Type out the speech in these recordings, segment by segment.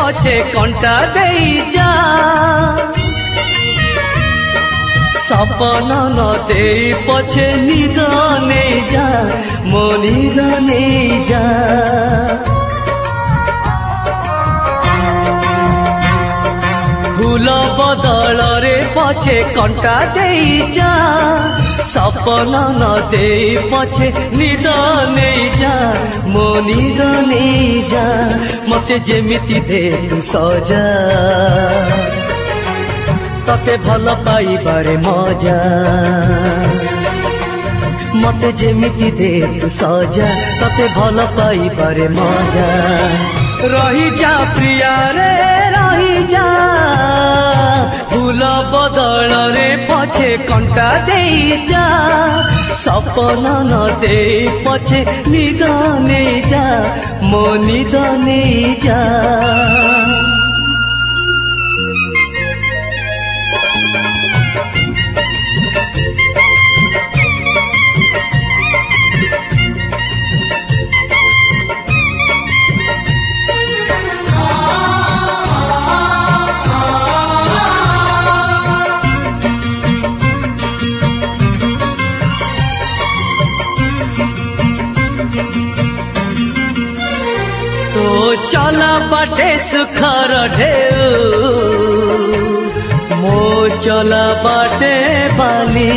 पछे कंटा देई जा सपन न दे पछे निद नहीं जा मो निद नहीं जा फूल बदल रे पछे कंटा देई जा सपन न दे पछे निद नहीं जा मो निद नहीं जा मते जेमिति दे तू सजा तते भल पाइबारे मजा मते जेमिति दे तू सजा तते भल पाइबारे मजा रही जा प्रिया रे रही जा फूल बदल रे पछे कंटा देई जा सपन न दे पछे निद नहीं जा मो निद नहीं जा चला बाटे सुखर ढेउ मो चला बाटे बाली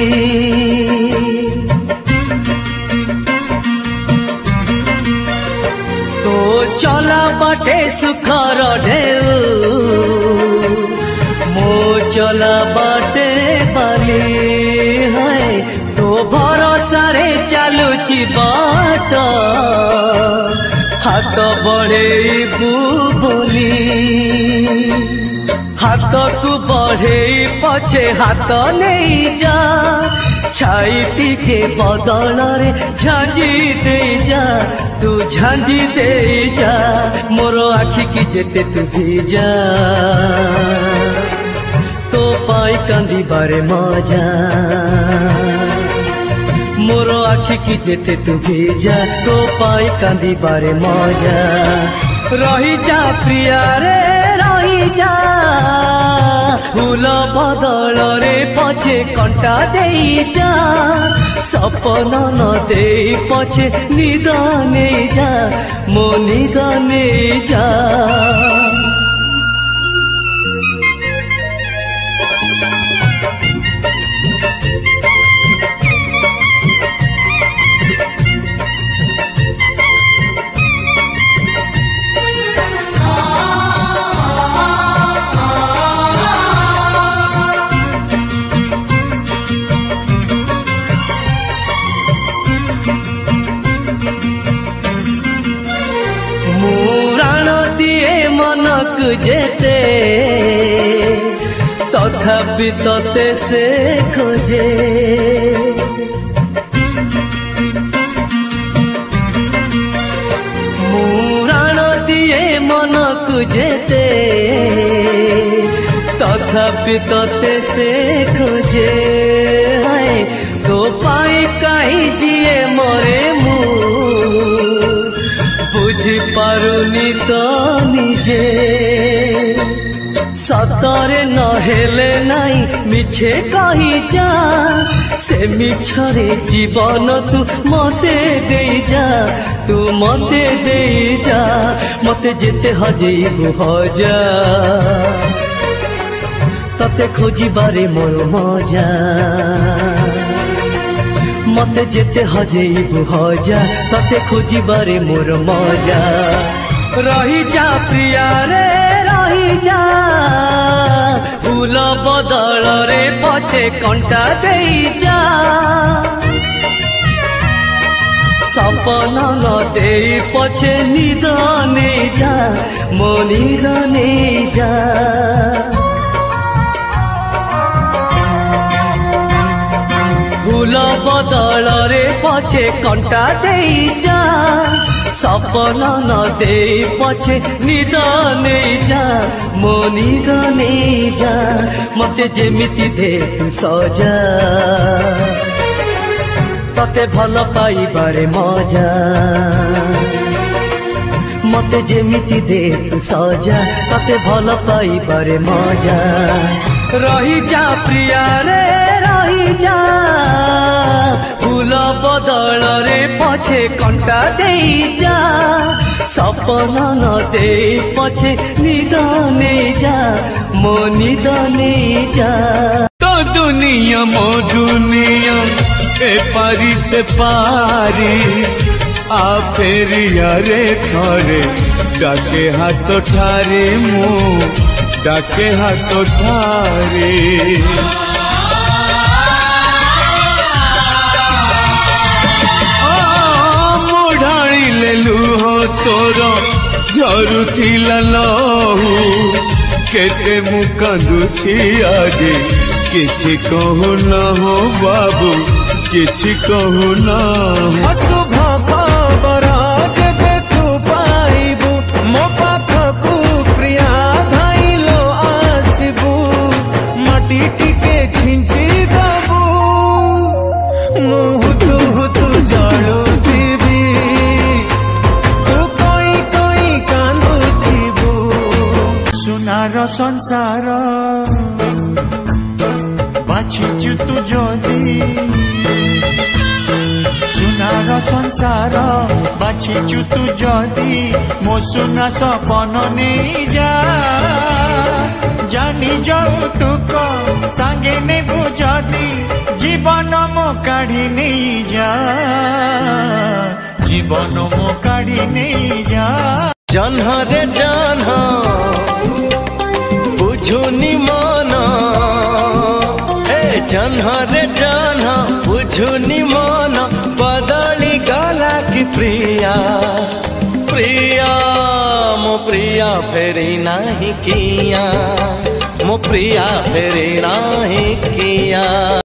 तो चला बाटे सुखर ढेउ मो चला बाटे बाली है तो भरोसा रे चालुची बाट हाथ बढ़ेबू बोली हाथ को बढ़े पछे हाथ नहीं जा छाई टिके बदल रे झांझी दे जा तू झांझी दे जा मोर आखि की जेते तू भीजा तो पाई कांदी बारे मजा मोर आखि की जेते तू भेजा तो पाई कांदी बारे मजा रही जा प्रिया रे रही जा फूल बदल रे पछे कंटा देई जा सपन न दे पछे निद नहीं जा मो निद नहीं जा जेते तथापि तते से खोजे मुराण दिए मन को जेते तथापि तते से खोजे तो पाई कहीं जिए मरे मु बुझी पारुनी तो निजे सतरे न हेले नाई मिछे कही जा से मिछरे जीवन तू मते दे जा तू मते दे जा मते जेते हजेबू हजा तते खोजी बारे मोर मजा मते जेते हजेबू हजा तते खोजी बारे मोर मजा रही जा प्रिया रे रही जा फूल बदल रे पछे कंटा देई जा सपन न दे पछे निद नहीं जा मो निद नहीं जा फूल बदल रे पछे कंटा देई जा सपन न दे पछे निद नहीं जा मो निद नहीं जा मते जेमिति दे तू सजा तते भल पाइबारे मजा मते जेमिति दे तू सजा तते भल पाइबारे मजा रही जा प्रिया रे रही जा फूल बदल रे पछे कंटा दे जा सपना न दे पछे निद ने जा मो निद ने जा तो दुनिया मो दुनिया ए पारी से पारी आ फेरिया रे थरे डाके हाथ ठारे मो डाके हाथ ठारे मुढ़ाड़ी ले लुह तोर झरुथिला लहू केते मु कांदुछि आज किछि कहू न हो बाबू किछि कहू न अशुभ खबर जेबे तू पाइबू मो पाखकू प्रिया धाइलो आसिबू माटी टिके छिंची दबू मुह तू जलुथिबी तू कोई कोई कांदुथिबू सुनार संसार बाछिचु तू जदी सुनार संसार बाछिचु तू जदी मो सुना सपन नहीं जा जानी जाऊ तुक सांगे नेबू जदी जीवन मो काढ़ी नहीं जा जीवन मो काढ़ी नहीं जा जन्ह रे जन्ह बुझुनी मन जन्ह रे जन्ह बुझुनी मन बदली गला की प्रिया प्रिया मो प्रिया फेरी नहीं किया मो प्रिया फेरी नहीं किया।